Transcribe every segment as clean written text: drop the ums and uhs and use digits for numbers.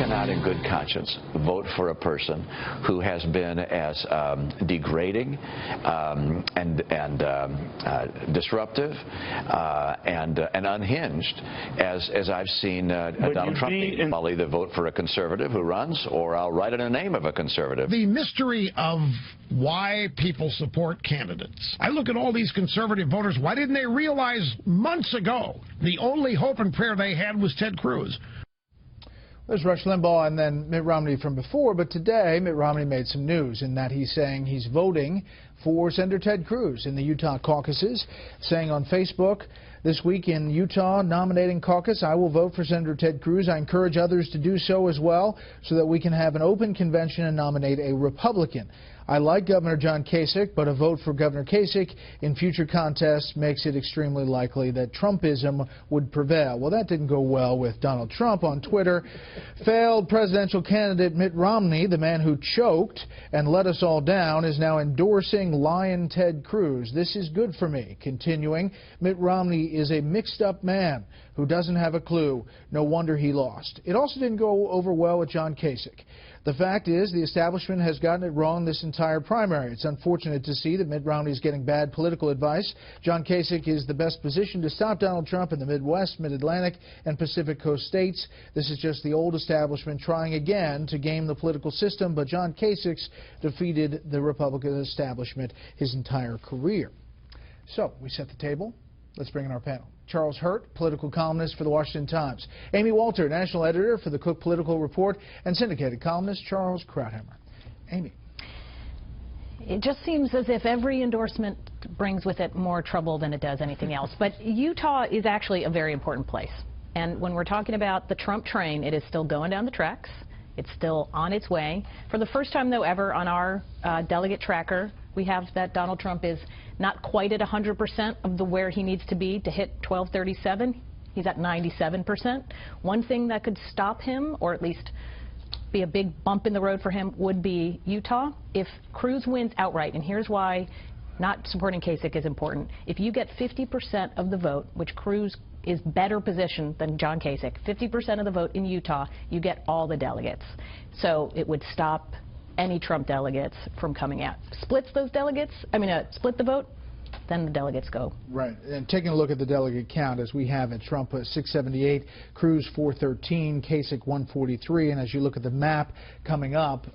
cannot in good conscience vote for a person who has been as degrading and disruptive and unhinged as I've seen Donald Trump be. I'll either vote for a conservative who runs, or I'll write in the name of a conservative. The mystery of why people support candidates. I look at all these conservative voters. Why didn't they realize months ago the only hope and prayer they had was Ted Cruz? There's Rush Limbaugh and then Mitt Romney from before, but today Mitt Romney made some news in that he's saying he's voting for Senator Ted Cruz in the Utah caucuses, saying on Facebook, this week in Utah nominating caucus, I will vote for Senator Ted Cruz. I encourage others to do so as well so that we can have an open convention and nominate a Republican. I like Governor John Kasich, but a vote for Governor Kasich in future contests makes it extremely likely that Trumpism would prevail. Well, that didn't go well with Donald Trump on Twitter. Failed presidential candidate Mitt Romney, the man who choked and let us all down, is now endorsing Lion Ted Cruz. This is good for me. Continuing, Mitt Romney is a mixed-up man who doesn't have a clue. No wonder he lost. It also didn't go over well with John Kasich. The fact is, the establishment has gotten it wrong this entire primary. It's unfortunate to see that Mitt Romney is getting bad political advice. John Kasich is the best positioned to stop Donald Trump in the Midwest, Mid-Atlantic, and Pacific Coast states. This is just the old establishment trying again to game the political system, but John Kasich's defeated the Republican establishment his entire career. So, we set the table. Let's bring in our panel. Charles Hurt, political columnist for the Washington Times. Amy Walter, national editor for the Cook Political Report, and syndicated columnist Charles Krauthammer. Amy. It just seems as if every endorsement brings with it more trouble than it does anything else. But Utah is actually a very important place. And when we're talking about the Trump train, it is still going down the tracks. It's still on its way. For the first time, though, ever on our delegate tracker, we have that Donald Trump is not quite at 100% of where he needs to be to hit 1237. He's at 97%. One thing that could stop him, or at least be a big bump in the road for him, would be Utah. If Cruz wins outright, and here's why not supporting Kasich is important. If you get 50% of the vote, which Cruz is better positioned than John Kasich, 50% of the vote in Utah, you get all the delegates. So it would stop any Trump delegates from coming out. Splits those delegates, split the vote, then the delegates go. Right, and taking a look at the delegate count as we have it, Trump 678, Cruz 413, Kasich 143, and as you look at the map coming up,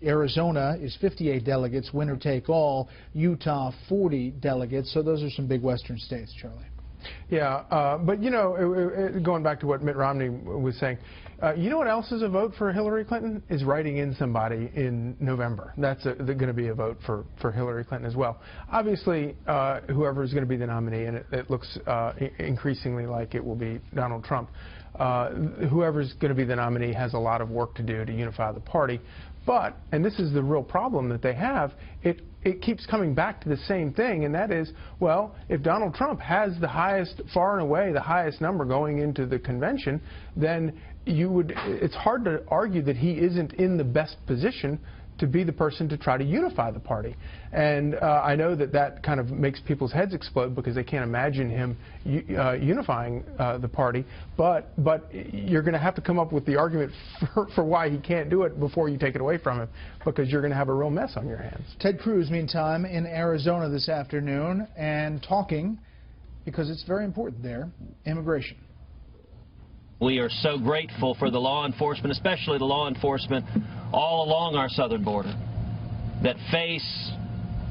Arizona is 58 delegates, winner take all, Utah 40 delegates, so those are some big western states, Charlie. Yeah, but you know, going back to what Mitt Romney was saying, you know what else is a vote for Hillary Clinton? Is writing in somebody in November. That's going to be a vote for Hillary Clinton as well. Obviously, whoever is going to be the nominee, and it looks increasingly like it will be Donald Trump, whoever's going to be the nominee has a lot of work to do to unify the party. But, and this is the real problem that they have, it keeps coming back to the same thing, and that is, well, if Donald Trump has the highest, far and away the highest number going into the convention, then it's hard to argue that he isn't in the best position to be the person to try to unify the party. And I know that kind of makes people's heads explode because they can't imagine him unifying the party, but you're going to have to come up with the argument for why he can't do it before you take it away from him, because you're going to have a real mess on your hands. Ted Cruz, meantime, in Arizona this afternoon and talking, because it's very important there, immigration. We are so grateful for the law enforcement, especially the law enforcement all along our southern border, that face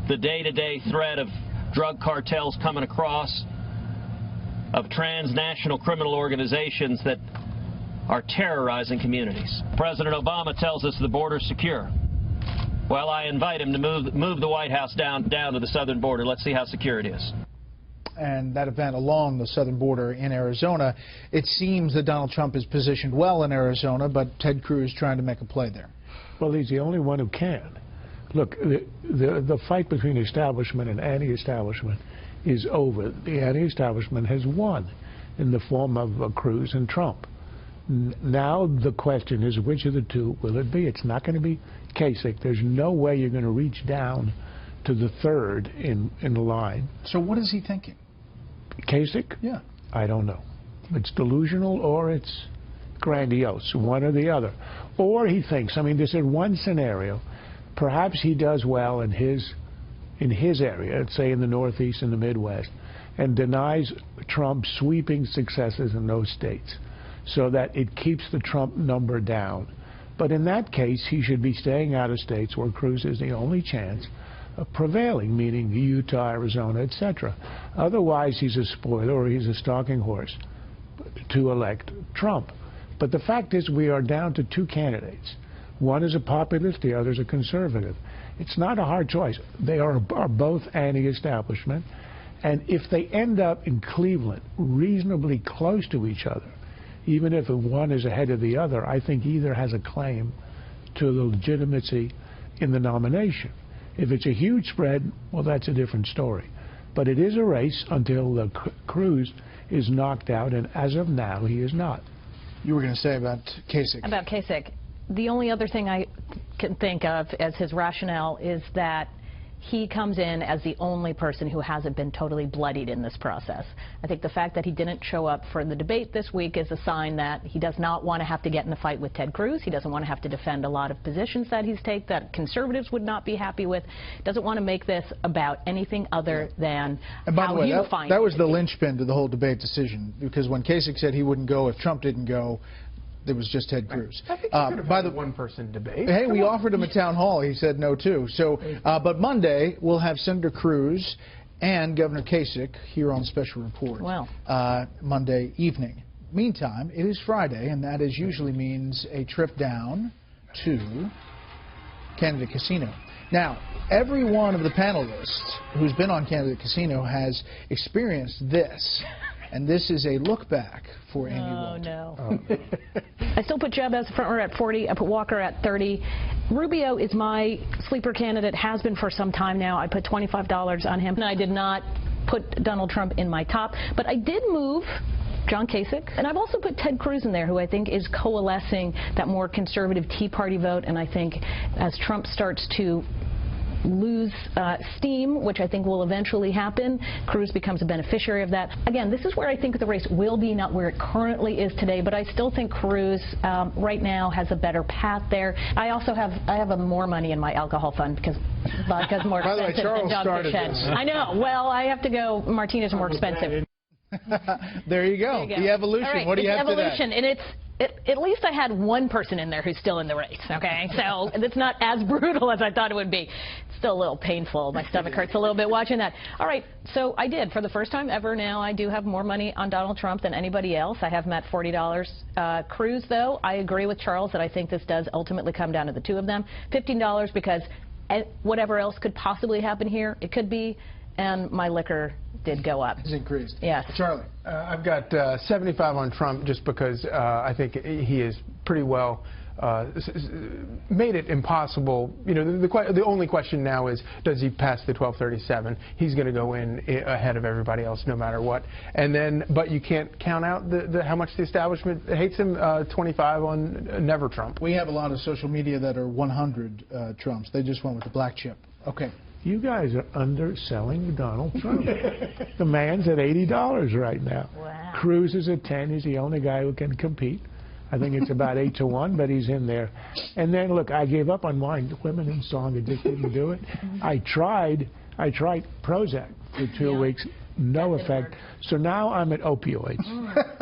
the day-to-day threat of drug cartels coming across, of transnational criminal organizations that are terrorizing communities. President Obama tells us the border's secure. Well, I invite him to move the White House down to the southern border. Let's see how secure it is. And that event along the southern border in Arizona, it seems that Donald Trump is positioned well in Arizona, but Ted Cruz trying to make a play there. Well, he's the only one who can. Look, the fight between establishment and anti-establishment is over. The anti-establishment has won in the form of Cruz and Trump. Now the question is, which of the two will it be? It's not going to be Kasich. There's no way you're going to reach down to the third in the line. So what is he thinking? Kasich? Yeah. I don't know. It's delusional or it's grandiose, one or the other. Or he thinks, I mean, this is one scenario, perhaps he does well in his area, let's say in the Northeast and the Midwest, and denies Trump sweeping successes in those states so that it keeps the Trump number down. But in that case, he should be staying out of states where Cruz is the only chance of prevailing, meaning Utah, Arizona, etc. Otherwise, he's a spoiler or he's a stalking horse to elect Trump. But the fact is we are down to two candidates. One is a populist, the other is a conservative. It's not a hard choice. They are both anti-establishment. And if they end up in Cleveland reasonably close to each other, even if one is ahead of the other, I think either has a claim to the legitimacy in the nomination. If it's a huge spread, well, that's a different story. But it is a race until Cruz is knocked out, and as of now, he is not. You were going to say about Kasich. About Kasich. The only other thing I can think of as his rationale is that he comes in as the only person who hasn't been totally bloodied in this process. I think the fact that he didn't show up for the debate this week is a sign that he does not want to have to get in the fight with Ted Cruz. He doesn't want to have to defend a lot of positions that he's taken that conservatives would not be happy with. Doesn't want to make this about anything other than and by how the way, you find that was the linchpin to the whole debate decision, because when Kasich said he wouldn't go if Trump didn't go, it was just Ted Cruz. I think you could have had a one-person debate. Hey, we offered him a town hall. He said no, too. So, but Monday, we'll have Senator Cruz and Governor Kasich here on Special Report. Wow. Monday evening. Meantime, it is Friday, and that usually means a trip down to Candidate Casino. Now, every one of the panelists who's been on Candidate Casino has experienced this. And this is a look back for Amy Walter. Oh, no. I still put Jeb as front runner at 40. I put Walker at 30. Rubio is my sleeper candidate, has been for some time now. I put $25 on him. And I did not put Donald Trump in my top. But I did move John Kasich. And I've also put Ted Cruz in there, who I think is coalescing that more conservative Tea Party vote. And I think as Trump starts to lose steam, which I think will eventually happen, Cruz becomes a beneficiary of that. Again, this is where I think the race will be, not where it currently is today, but I still think Cruz right now has a better path there. I have more money in my alcohol fund because vodka's more expensive than Dogfish Head. I know. Well, I have to go. Martina's more expensive. There you go. The evolution. Right. What do you have to that? Evolution, and at least I had one person in there who's still in the race, okay? So it's not as brutal as I thought it would be. It's still a little painful. My stomach hurts a little bit watching that. All right, so I did. For the first time ever now, I do have more money on Donald Trump than anybody else. I have him at $40. Cruz, though, I agree with Charles that I think this does ultimately come down to the two of them. $15 because whatever else could possibly happen here, it could be, and my liquor did go up. It's increased. Yes. Charlie. I've got 75 on Trump just because I think he is pretty well made it impossible. You know, the only question now is, does he pass the 1237? He's going to go in ahead of everybody else no matter what. And then, but you can't count out how much the establishment hates him. 25 on never Trump. We have a lot of social media that are 100 Trumps. They just went with the black chip. Okay. You guys are underselling Donald Trump. The man's at $80 right now. Wow. Cruz is at 10. He's the only guy who can compete. I think it's about 8 to 1, but he's in there. And then, look, I gave up on wine. The women in song, I just didn't do it. I tried Prozac for 2 weeks. No effect. So now I'm at opioids.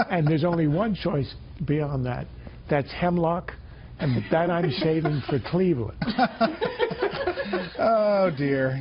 And there's only one choice beyond that. That's hemlock, and that I'm saving for Cleveland. Oh, dear.